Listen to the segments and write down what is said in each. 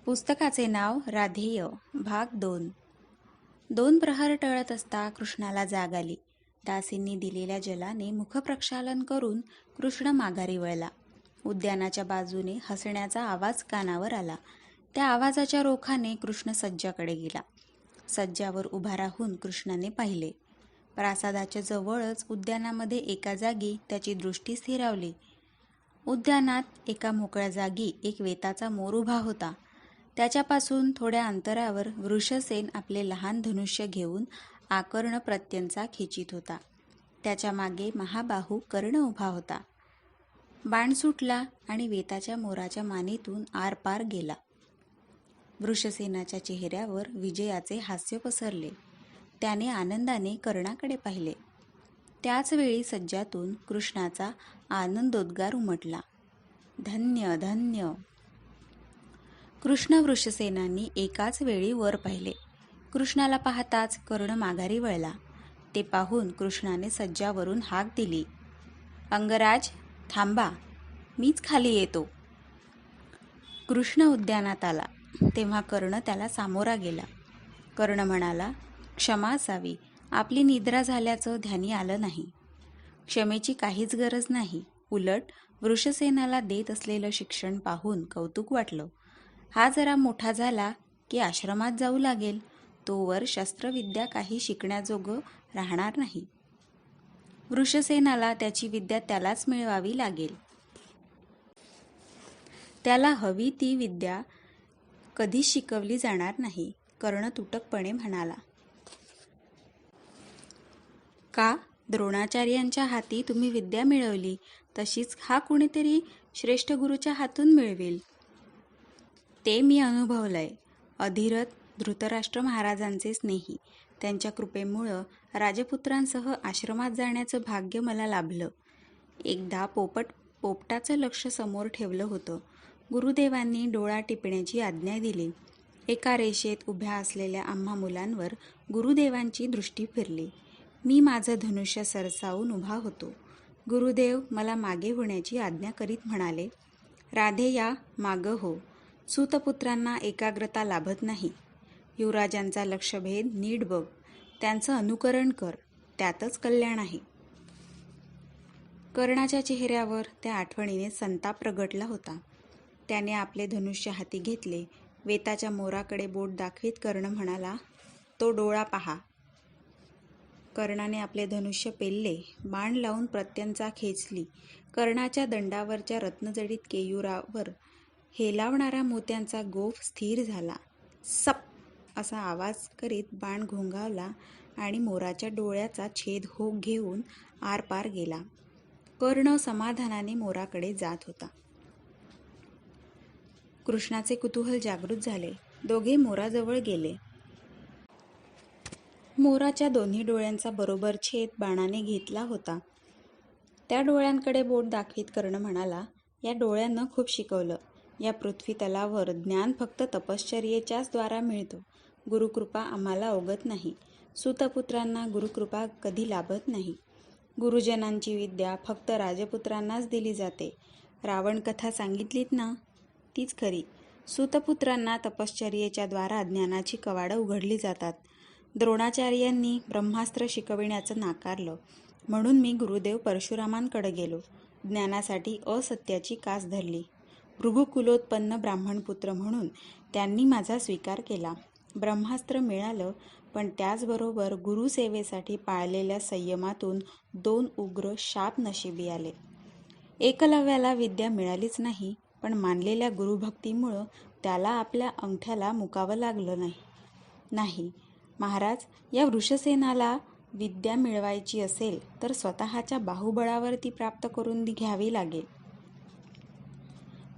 पुस्तकाचे नाव राधेय भाग 2. 2 प्रहर टळत असता कृष्णाला जाग आली. दासींनी दिलेल्या जलाने मुखप्रक्षालन करून कृष्ण माघारी वळला. उद्यानाच्या बाजूने हसण्याचा आवाज कानावर आला. त्या आवाजाच्या रोखाने कृष्ण सज्जाकडे गेला. सज्जावर उभा राहून कृष्णाने पाहिले. प्रासादाच्या जवळच उद्यानामध्ये एका जागी त्याची दृष्टी स्थिरावली. उद्यानात एका मोकळ्या जागी एक वेताचा मोर उभा होता. त्याच्यापासून थोड्या अंतरावर वृषसेन आपले लहान धनुष्य घेऊन आकर्ण प्रत्यंचा खेचित होता. त्याच्या मागे महाबाहू कर्ण उभा होता. बाण सुटला आणि वेताच्या मोराच्या मानेतून आरपार गेला. वृषसेनाच्या चेहऱ्यावर विजयाचे हास्य पसरले. त्याने आनंदाने कर्णाकडे पाहिले. त्याच वेळी सज्जातून कृष्णाचा आनंदोद्गार उमटला. धन्य धन्य. कृष्ण वृषसेनांनी एकाच वेळी वर पाहिले. कृष्णाला पाहताच कर्ण माघारी वळला. ते पाहून कृष्णाने सज्जावरून हाक दिली, अंगराज थांबा, मीच खाली येतो. कृष्ण उद्यानात आला तेव्हा कर्ण त्याला सामोरा गेला. कर्ण म्हणाला, क्षमा असावी, आपली निद्रा झाल्याचं ध्यानी आलं नाही. क्षमेची काहीच गरज नाही. उलट वृषसेनाला देत असलेलं शिक्षण पाहून कौतुक वाटलं. हा जरा मोठा झाला की आश्रमात जाऊ लागेल. तोवर शस्त्रविद्या काही शिकण्याजोगं राहणार नाही. वृषसेनाला त्याची विद्या त्यालाच मिळवावी लागेल. त्याला हवी ती विद्या कधीच शिकवली जाणार नाही. कर्ण तुटकपणे म्हणाला. का? द्रोणाचार्यांच्या हाती तुम्ही विद्या मिळवली, तशीच हा कुणीतरी श्रेष्ठ गुरुच्या हातून मिळवेल. ते मी अनुभवलंय. अधिरथ धृतराष्ट्र महाराजांचे स्नेही. त्यांच्या कृपेमुळं राजपुत्रांसह आश्रमात जाण्याचं भाग्य मला लाभलं. एकदा पोपटाचं लक्ष समोर ठेवलं होतं. गुरुदेवांनी डोळा टिपण्याची आज्ञा दिली. एका रेषेत उभ्या असलेल्या आम्हा मुलांवर गुरुदेवांची दृष्टी फिरली. मी माझं धनुष्य सरसावून उभा होतो. गुरुदेव मला मागे होण्याची आज्ञा करीत म्हणाले, राधेया मागं हो. सूतपुत्रांना एकाग्रता लाभत नाही. युवराजांचा लक्षभेद नीट बघ. त्यांचं अनुकरण कर. त्यातच कल्याण आहे. कर्णाच्या चेहऱ्यावर त्या आठवणीने संताप प्रगटला होता. त्याने आपले धनुष्य हाती घेतले. वेताच्या मोराकडे बोट दाखवीत कर्ण म्हणाला, तो डोळा पहा. कर्णाने आपले धनुष्य पेलले. बाण लावून प्रत्यंचा खेचली. कर्णाच्या दंडावरच्या रत्नजडित केयुरावर हेलावणारा मोत्यांचा गोफ स्थिर झाला. सप असा आवाज करीत बाण घोंघावला आणि मोराच्या डोळ्याचा छेद घेऊन आरपार गेला. कर्ण समाधानाने मोराकडे जात होता. कृष्णाचे कुतूहल जागृत झाले. दोघे मोराजवळ गेले. मोराच्या दोन्ही डोळ्यांचा बरोबर छेद बाणाने घेतला होता. त्या डोळ्यांकडे बोट दाखवीत कर्ण म्हणाला, या डोळ्यांनं खूप शिकवलं. या पृथ्वी तलावर ज्ञान फक्त तपश्चर्येच्याच द्वारा मिळतं. गुरुकृपा आम्हाला अवगत नाही. सूतपुत्रांना गुरुकृपा कधी लाभत नाही. गुरुजनांची विद्या फक्त राजपुत्रांनाच दिली जाते. रावण कथा सांगितलीत ना, तीच खरी. सूतपुत्रांना तपश्चर्येच्या द्वारा ज्ञानाची कवाडं उघडली जातात. द्रोणाचार्यांनी ब्रह्मास्त्र शिकविण्याचं नाकारलं, म्हणून मी गुरुदेव परशुरामांकडे गेलो. ज्ञानासाठी असत्याची कास धरली. भृगुकुलोत्पन्न ब्राह्मणपुत्र म्हणून त्यांनी माझा स्वीकार केला. ब्रह्मास्त्र मिळालं, पण त्याचबरोबर गुरुसेवेसाठी पाळलेल्या संयमातून 2 उग्र शाप नशिबी आले. एकलव्याला विद्या मिळालीच नाही, पण मानलेल्या गुरुभक्तीमुळं त्याला आपल्या अंगठ्याला मुकावं लागलं नाही. महाराज, या वृषसेनाला विद्या मिळवायची असेल तर स्वतःच्या बाहुबळावर ती प्राप्त करून घ्यावी लागेल.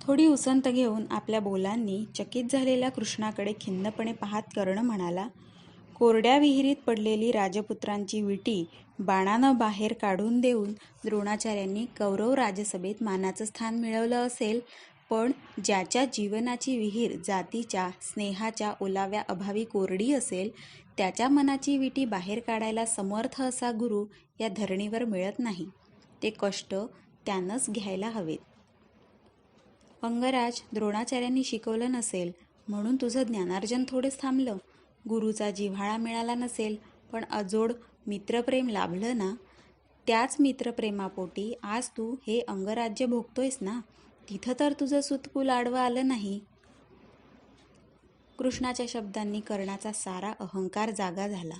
थोडी उसंत घेऊन आपल्या बोलांनी चकित झालेल्या कृष्णाकडे खिन्नपणे पाहत कर्ण म्हणाला, कोरड्या विहिरीत पडलेली राजपुत्रांची विटी बाणानं बाहेर काढून देऊन द्रोणाचार्यांनी कौरव राजसभेत मानाचं स्थान मिळवलं असेल, पण ज्याच्या जीवनाची विहीर जातीच्या स्नेहाच्या ओलाव्या अभावी कोरडी असेल, त्याच्या मनाची विटी बाहेर काढायला समर्थ असा गुरु या धरणीवर मिळत नाही. ते कष्ट त्यानंच घ्यायला हवेत. अंगराज, द्रोणाचार्यांनी शिकवलं नसेल, म्हणून तुझं ज्ञानार्जन थोडेच थांबलं. गुरुचा जिव्हाळा मिळाला नसेल, पण अजोड मित्रप्रेम लाभलं ना. त्याच मित्रप्रेमापोटी आज तू हे अंगराज्य भोगतोयस ना. तिथं तर तुझं सुतकुल आडवं आलं नाही. कृष्णाच्या शब्दांनी कर्णाचा सारा अहंकार जागा झाला.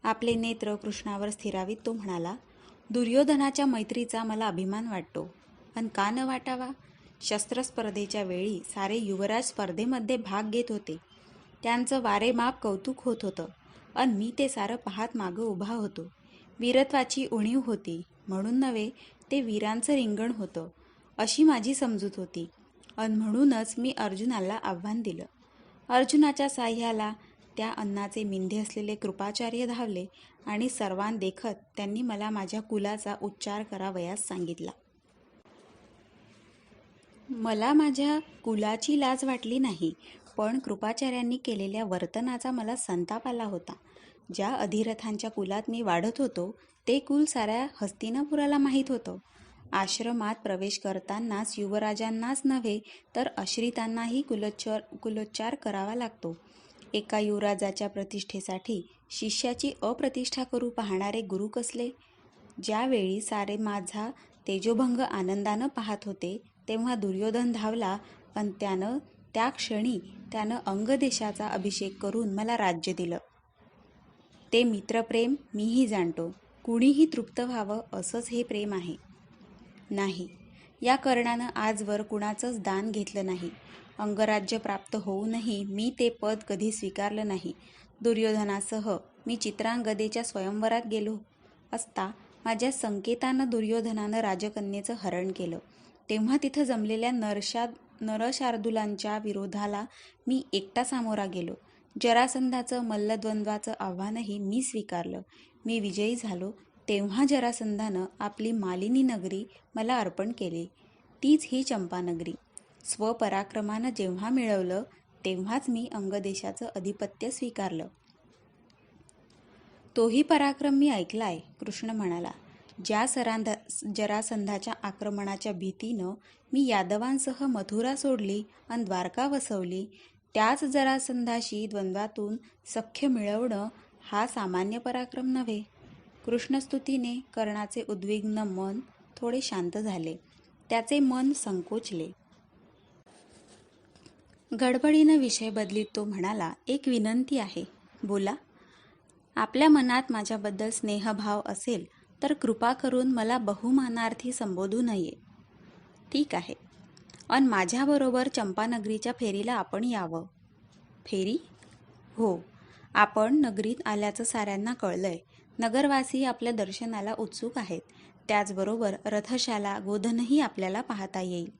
आपले नेत्र कृष्णावर स्थिरावीत तो म्हणाला, दुर्योधनाच्या मैत्रीचा मला अभिमान वाटतो. अन का न वाटावा? शस्त्रस्पर्धेच्या वेळी सारे युवराज स्पर्धेमध्ये भाग घेत होते. त्यांचं वारेमाप कौतुक होत होतं. अन मी ते सारं पाहत मागं उभा होतो. वीरत्वाची उणीव होती, म्हणून नव्हे, ते वीरांचं रिंगण होतं, अशी माझी समजूत होती. अन म्हणूनच मी अर्जुनाला आव्हान दिलं. अर्जुनाच्या साह्याला त्या अन्नाचे मिंधे असलेले कृपाचार्य धावले आणि सर्वांदेखत त्यांनी मला माझ्या कुलाचा उच्चार करावयास सांगितला. मला माझ्या कुलाची लाज वाटली नाही, पण कृपाचार्यांनी केलेल्या वर्तनाचा मला संताप आला होता. ज्या अधिरथांच्या कुलात मी वाढत होतो, ते कुल साऱ्या हस्तिनापुराला माहीत होतं. आश्रमात प्रवेश करतानाच युवराजांनाच नव्हे, तर आश्रितांनाही कुलोच्चार करावा लागतो. एका युवराजाच्या प्रतिष्ठेसाठी शिष्याची अप्रतिष्ठा करू पाहणारे गुरु कसले? ज्यावेळी सारे माझा तेजोभंग आनंदानं पाहत होते, तेव्हा दुर्योधन धावला अन त्या क्षणी त्यानं अंगदेशाचा अभिषेक करून मला राज्य दिलं. ते मित्रप्रेम मीही जाणतो. कुणीही तृप्त व्हावं असंच हे प्रेम आहे. नाही, या कर्णानं आजवर कुणाचंच दान घेतलं नाही. अंगराज्य प्राप्त होऊनही मी ते पद कधी स्वीकारलं नाही. दुर्योधनासह मी चित्रांगदेच्या स्वयंवरात गेलो असता माझ्या संकेतानं दुर्योधनानं राजकन्येचं हरण केलं. तेव्हा तिथं जमलेल्या नरशार्दूलांच्या विरोधाला मी एकटा सामोरा गेलो. जरासंधाचं मल्लद्वंद्वाचं आव्हानही मी स्वीकारलं. मी विजयी झालो, तेव्हा जरासंधानं आपली मालिनी नगरी मला अर्पण केली. तीच ही चंपानगरी. स्वपराक्रमानं जेव्हा मिळवलं, तेव्हाच मी अंगदेशाचं अधिपत्य स्वीकारलं. तोही पराक्रम मी ऐकलाय, कृष्ण म्हणाला. ज्या जरासंधाच्या आक्रमणाच्या भीतीनं मी यादवांसह मथुरा सोडली आणि द्वारका वसवली, त्याच जरासंधाशी द्वंद्वातून सख्य मिळवणं हा सामान्य पराक्रम नव्हे. कृष्णस्तुतीने कर्णाचे उद्विग्न मन थोडे शांत झाले. त्याचे मन संकोचले. गडबडीनं विषय बदलीत तो म्हणाला, एक विनंती आहे, बोला. आपल्या मनात माझ्याबद्दल स्नेहभाव असेल तर कृपा करून मला बहुमानार्थी संबोधू नये. ठीक आहे. अन माझ्याबरोबर चंपानगरीच्या फेरीला आपण यावं. फेरी? हो. आपण नगरीत आल्याचं साऱ्यांना कळलंय. नगरवासी आपल्या दर्शनाला उत्सुक आहेत. त्याचबरोबर रथशाला, गोधनही आपल्याला पाहता येईल.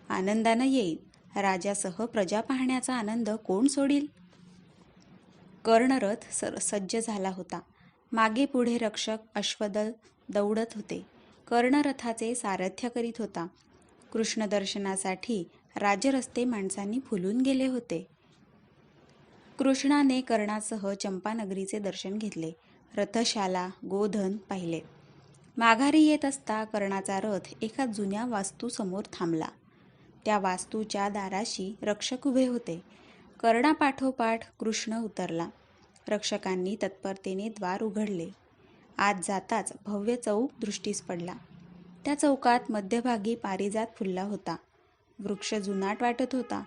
आनंदानं येईल. राजासह प्रजा पाहण्याचा आनंद कोण सोडील? कर्णरथ सज्ज झाला होता. मागे पुढे रक्षक अश्वदल दौडत होते. कर्णरथाचे सारथ्य करीत होता. कृष्णदर्शनासाठी राजरस्ते माणसांनी फुलून गेले होते. कृष्णाने कर्णासह चंपानगरीचे दर्शन घेतले. रथशाला, गोधन पाहिले. माघारी येत असता कर्णाचा रथ एका जुन्या वास्तूसमोर थांबला. त्या वास्तूच्या दाराशी रक्षक उभे होते. कर्णापाठोपाठ कृष्ण उतरला. रक्षकांनी तत्परतेने द्वार उघडले. आत जाताच भव्य चौक दृष्टीस पडला. त्या चौकात मध्यभागी पारिजात फुलला होता. वृक्ष जुनाट वाटत होता.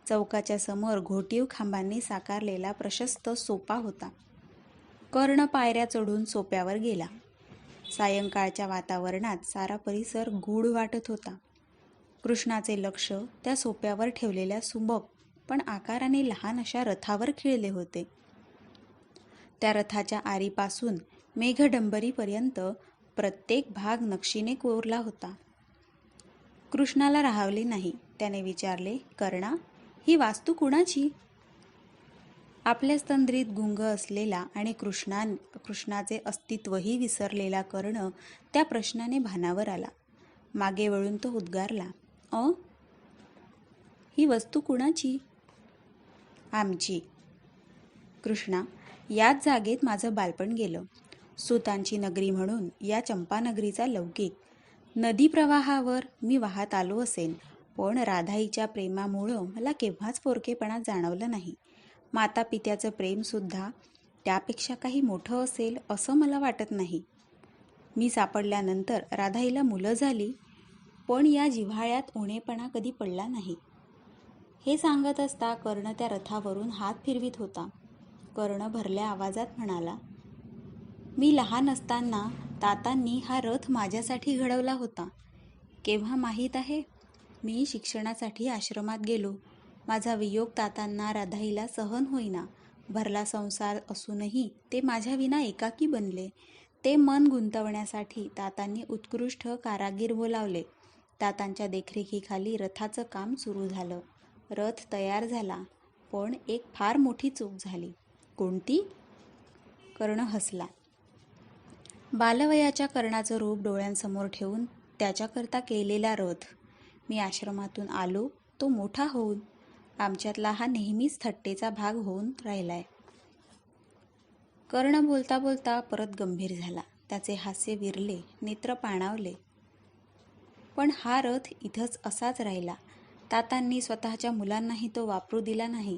चौकाच्या समोर घोटीव खांबांनी साकारलेला प्रशस्त सोपा होता. कर्ण पायऱ्या चढून सोप्यावर गेला. सायंकाळच्या वातावरणात सारा परिसर गूढ वाटत होता. कृष्णाचे लक्ष त्या सोप्यावर ठेवलेल्या सुबक पण आकाराने लहान अशा रथावर खिळले होते. त्या रथाच्या आरीपासून मेघडंबरीपर्यंत प्रत्येक भाग नक्षीने कोरला होता. कृष्णाला राहावले नाही. त्याने विचारले, कर्णा, ही वास्तू कुणाची? आपल्या स्तंद्रीत गुंग असलेला आणि कृष्णाचे अस्तित्वही विसरलेला कर्ण त्या प्रश्नाने भानावर आला. मागे वळून तो उद्गारला, ही वस्तू कुणाची? आमची. कृष्णा, याच जागेत माझं बालपण गेलं. सुतांची नगरी म्हणून या चंपानगरीचा लौकिक. नदी प्रवाहावर मी वाहत आलो असेन, पण राधाईच्या प्रेमामुळं मला केव्हाच पोरकेपणा जाणवलं नाही. मातापित्याचं प्रेमसुद्धा त्यापेक्षा काही मोठं असेल असं मला वाटत नाही. मी सापडल्यानंतर राधाईला मुलं झाली, पण या जिव्हाळ्यात उणेपणा कधी पडला नाही. हे सांगत असता कर्ण त्या रथावरून हात फिरवीत होता. कर्ण भरल्या आवाजात म्हणाला, मी लहान असताना तातांनी हा रथ माझ्यासाठी घडवला होता. केव्हा माहीत आहे? मी शिक्षणासाठी आश्रमात गेलो. माझा वियोग तातांना राधाईला सहन होईना. भरला संसार असूनही ते माझ्या विना एकाकी बनले. ते मन गुंतवण्यासाठी तातांनी उत्कृष्ट कारागीर बोलावले. तातांच्या देखरेखीखाली रथाचं काम सुरू झालं. रथ तयार झाला, पण एक फार मोठी चूक झाली. कोणती? कर्ण हसला. बालवयाच्या कर्णाचं रूप डोळ्यांसमोर ठेवून त्याच्याकरता केलेला रथ. मी आश्रमातून आलो तो मोठा होऊन. आमच्यातला हा नेहमीच थट्टेचा भाग होऊन राहिलाय. कर्ण बोलता बोलता परत गंभीर झाला. त्याचे हास्य विरले, नेत्र पाणावले. पण हा रथ इथंच असाच राहिला. तातांनी स्वतःच्या मुलांनाही तो वापरू दिला नाही.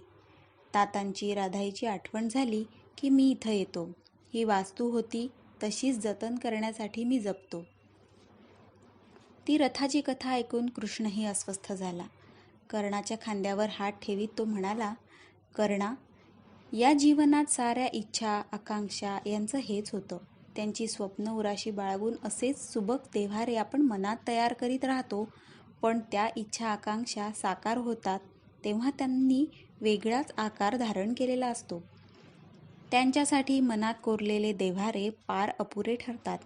तातांची राधाईची आठवण झाली की मी इथं येतो. ही वास्तू होती, तशीच जतन करण्यासाठी मी जपतो. ती रथाची कथा ऐकून कृष्णही अस्वस्थ झाला. कर्णाच्या खांद्यावर हात ठेवीत तो म्हणाला, कर्णा, या जीवनात साऱ्या इच्छा आकांक्षा यांचं हेच होतं. त्यांची स्वप्न उराशी बाळगून असेच सुबक देव्हारे आपण मनात तयार करीत राहतो. पण त्या इच्छा आकांक्षा साकार होतात तेव्हा त्यांनी वेगळाच आकार धारण केलेला असतो. त्यांच्यासाठी मनात कोरलेले देव्हारे पार अपुरे ठरतात.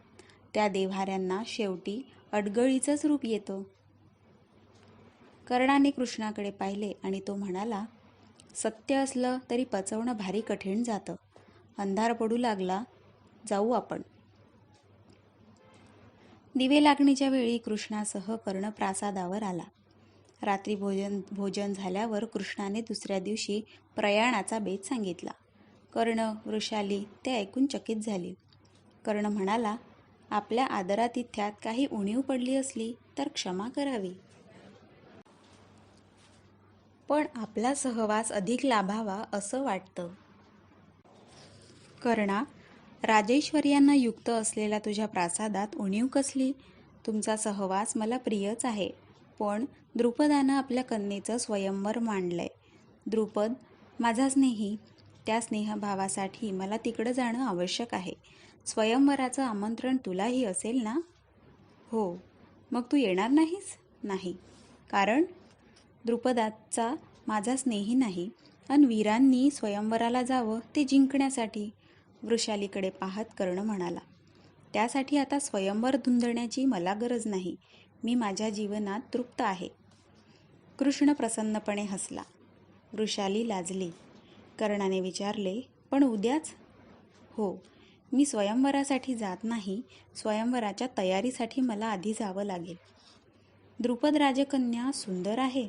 त्या देव्हाऱ्यांना शेवटी अडगळीचंच रूप येतं. कर्णाने कृष्णाकडे पाहिले आणि तो म्हणाला, सत्य असलं तरी पचवणं भारी कठीण जातं. अंधार पडू लागला, जाऊ आपण. दिवे लागणीच्या वेळी कृष्णासह कर्ण प्रासादावर आला. रात्री भोजन झाल्यावर कृष्णाने दुसऱ्या दिवशी प्रयाणाचा बेत सांगितला. कर्ण, वृषाली ते ऐकून चकित झाली. कर्ण म्हणाला, आपल्या आदरातिथ्यात काही उणीव पडली असली तर क्षमा करावी. पण आपला सहवास अधिक लाभावा असं वाटतं. कर्णा, राजेश्वर्यांना युक्त असलेल्या तुझ्या प्रासादात उणीव कसली? तुमचा सहवास मला प्रियच आहे. पण द्रुपदानं आपल्या कन्येचं स्वयंवर मांडलंय. द्रुपद माझा स्नेही. त्या स्नेहभावासाठी मला तिकडं जाणं आवश्यक आहे. स्वयंवराचं आमंत्रण तुलाही असेल ना? हो. मग तू येणार नाहीस? नाही. कारण? द्रुपदाचा माझा स्नेही नाही, अन वीरांनी स्वयंवराला जावं ते जिंकण्यासाठी. वृषालीकडे पाहत कर्ण म्हणाला, त्यासाठी आता स्वयंवर धुंदण्याची मला गरज नाही. मी माझ्या जीवनात तृप्त आहे. कृष्ण प्रसन्नपणे हसला. वृषाली लाजली. कर्णाने विचारले, पण उद्याच? हो. मी स्वयंवरासाठी जात नाही. स्वयंवराच्या तयारीसाठी मला आधी जावं लागेल. द्रुपद राजकन्या सुंदर आहे.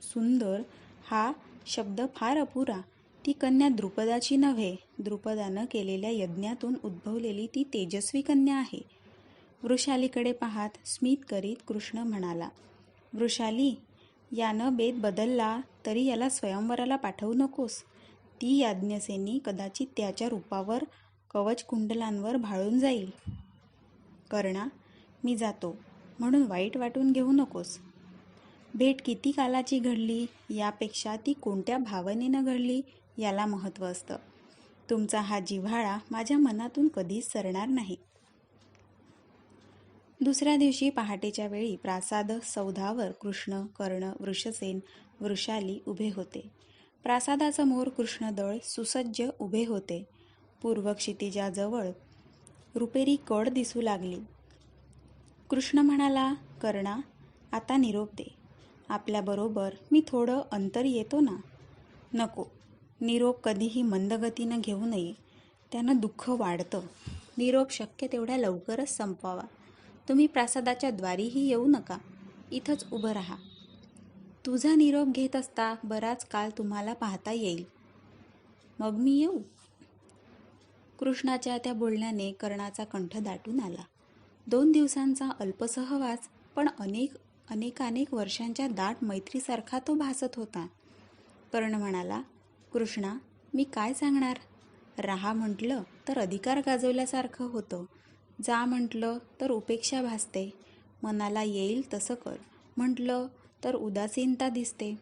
सुंदर हा शब्द फार अपुरा. ती कन्या द्रुपदाची नव्हे, द्रुपदानं केलेल्या यज्ञातून उद्भवलेली ती तेजस्वी कन्या आहे. वृषालीकडे पाहत स्मित करीत कृष्ण म्हणाला, वृषाली, यानं बेत बदलला तरी याला स्वयंवराला पाठवू नकोस. ती याज्ञसेनी कदाचित त्याच्या रूपावर कवचकुंडलांवर भाळून जाईल. कर्णा, मी जातो म्हणून वाईट वाटून घेऊ नकोस. भेट किती कालाची घडली यापेक्षा ती कोणत्या भावनेनं घडली याला महत्त्व असतं. तुमचा हा जिव्हाळा माझ्या मनातून कधीच सरणार नाही. दुसऱ्या दिवशी पहाटेच्या वेळी प्रासाद सौधावर कृष्ण, कर्ण, वृषसेन, वृषाली उभे होते. प्रासादासमोर कृष्णदळ सुसज्ज उभे होते. पूर्व क्षितिजाजवळ रुपेरी कड दिसू लागली. कृष्ण म्हणाला, कर्णा, आता निरोप दे. आपल्याबरोबर मी थोडं अंतर येतो ना? नको. निरोप कधीही मंदगतीनं घेऊ नये. त्यानं दुःख वाढतं. निरोप शक्य तेवढ्या लवकरच संपवावा. तुम्ही प्रासादाच्या द्वारीही येऊ नका. इथंच उभं राहा. तुझा निरोप घेत असता बराच काळ तुम्हाला पाहता येईल. मग मी येऊ? कृष्णाच्या त्या बोलण्याने कर्णाचा कंठ दाटून आला. 2 दिवसांचा अल्प सहवास, पण अनेक अनेकानेक वर्षांच्या दाट मैत्रीसारखा तो भासत होता. कर्ण म्हणाला, कृष्णा, मी काय सांगणार? राहा म्हटलं तर अधिकार गाजवल्यासारखं होतं, जा म्हटलं तर उपेक्षा भासते, मनाला येईल तसं कर म्हटलं तर उदासीनता दिसते.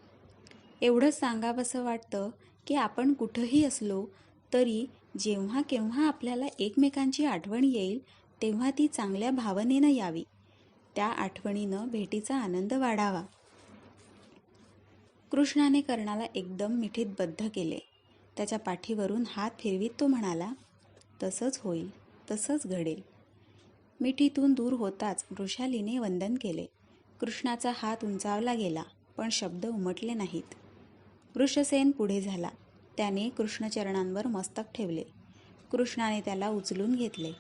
एवढंच सांगावंसं वाटतं की आपण कुठंही असलो तरी जेव्हा केव्हा आपल्याला एकमेकांची आठवण येईल तेव्हा ती चांगल्या भावनेनं यावी, त्या आठवणीनं भेटीचा आनंद वाढावा. कृष्णाने कर्णाला एकदम मिठीत बद्ध केले. त्याच्या पाठीवरून हात फिरवीत तो म्हणाला, तसंच होईल, तसंच घडेल. मिठीतून दूर होताच वृषालीने वंदन केले. कृष्णाचा हात उंचावला गेला, पण शब्द उमटले नाहीत. वृषसेन पुढे झाला. त्याने कृष्णचरणांवर मस्तक ठेवले. कृष्णाने त्याला उचलून घेतले.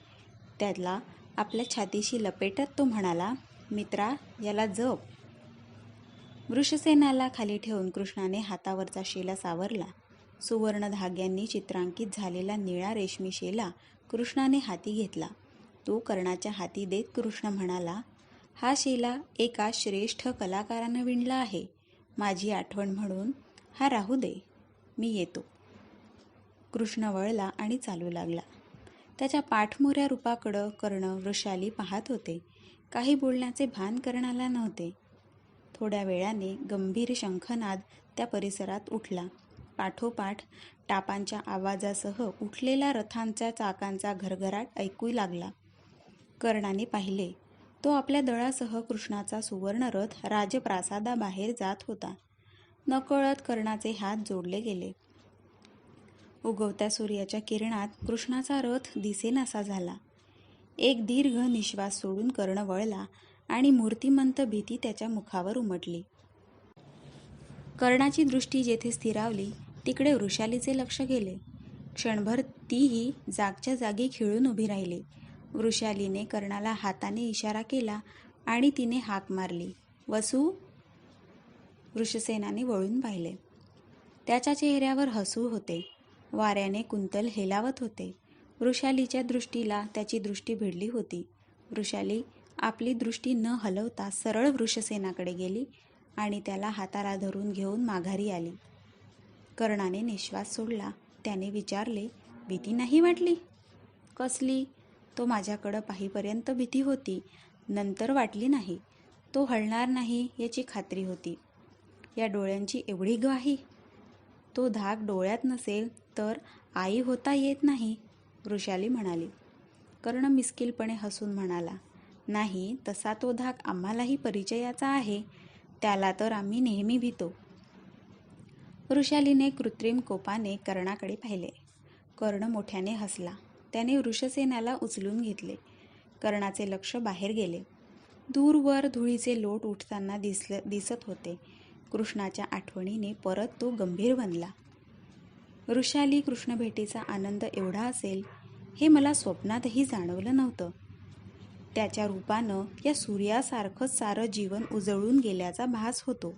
त्याला आपल्या छातीशी लपेटत तो म्हणाला, मित्रा, याला जप. वृषसेनाला खाली ठेवून कृष्णाने हातावरचा शेला सावरला. सुवर्ण धाग्यांनी चित्रांकित झालेला निळा रेशमी शेला कृष्णाने हाती घेतला. तो कर्णाच्या हाती देत कृष्ण म्हणाला, हा शेला एका श्रेष्ठ कलाकारानं विणला आहे. माझी आठवण म्हणून हा राहू दे, मी येतो. कृष्ण वळला आणि चालू लागला. त्याच्या पाठमोऱ्या रूपाकडं कर्ण वृषाली पाहत होते. काही बोलण्याचे भान कर्णाला नव्हते. थोड्या वेळाने गंभीर शंखनाद त्या परिसरात उठला. पाठोपाठ टापांच्या आवाजासह उठलेला रथांच्या चाकांचा घरघराट ऐकू लागला. कर्णाने पाहिले, तो आपल्या दळासह कृष्णाचा सुवर्ण रथ राजप्रासादाबाहेर जात होता. नकळत कर्णाचे हात जोडले गेले. उगवत्या सूर्याच्या किरणात कृष्णाचा रथ दिसेनासा झाला. एक दीर्घ निश्वास सोडून कर्ण वळला आणि मूर्तिमंत भीती त्याच्या मुखावर उमटली. कर्णाची दृष्टी जेथे स्थिरावली तिकडे वृषालीचे लक्ष गेले. क्षणभर तीही जागच्या जागी खिळून उभी राहिली. वृषालीने कर्णाला हाताने इशारा केला आणि तिने हाक मारली, वसू. वृषसेनाने वळून पाहिले. त्याच्या चेहऱ्यावर हसू होते. वाऱ्याने कुंतल हेलावत होते. वृषालीच्या दृष्टीला त्याची दृष्टी भिडली होती. वृषाली आपली दृष्टी न हलवता सरळ वृषसेनाकडे गेली आणि त्याला हाताला धरून घेऊन माघारी आली. कर्णाने निश्वास सोडला. त्याने विचारले, भीती नाही वाटली? कसली? तो माझ्याकडं पाहीपर्यंत भीती होती, नंतर वाटली नाही. तो हलणार नाही याची खात्री होती. या डोळ्यांची एवढी ग्वाही? तो धाक डोळ्यात नसेल तर आई होता येत नाही, वृषाली म्हणाली. कर्ण मिस्किलपणे हसून म्हणाला, नाही, तसा तो धाक आम्हालाही परिचयाचा आहे. त्याला तर आम्ही नेहमी भितो. वृषालीने कृत्रिम कोपाने कर्णाकडे पाहिले. कर्ण मोठ्याने हसला. त्याने वृषसेनाला उचलून घेतले. कर्णाचे लक्ष बाहेर गेले. दूरवर धुळीचे लोट उठताना दिसत होते. कृष्णाच्या आठवणीने परत तो गंभीर बनला. वृषाली कृष्णभेटीचा आनंद एवढा असेल हे मला स्वप्नातही जाणवलं नव्हतं. त्याच्या रूपानं या सूर्यासारखंच सारं जीवन उजळून गेल्याचा भास होतो.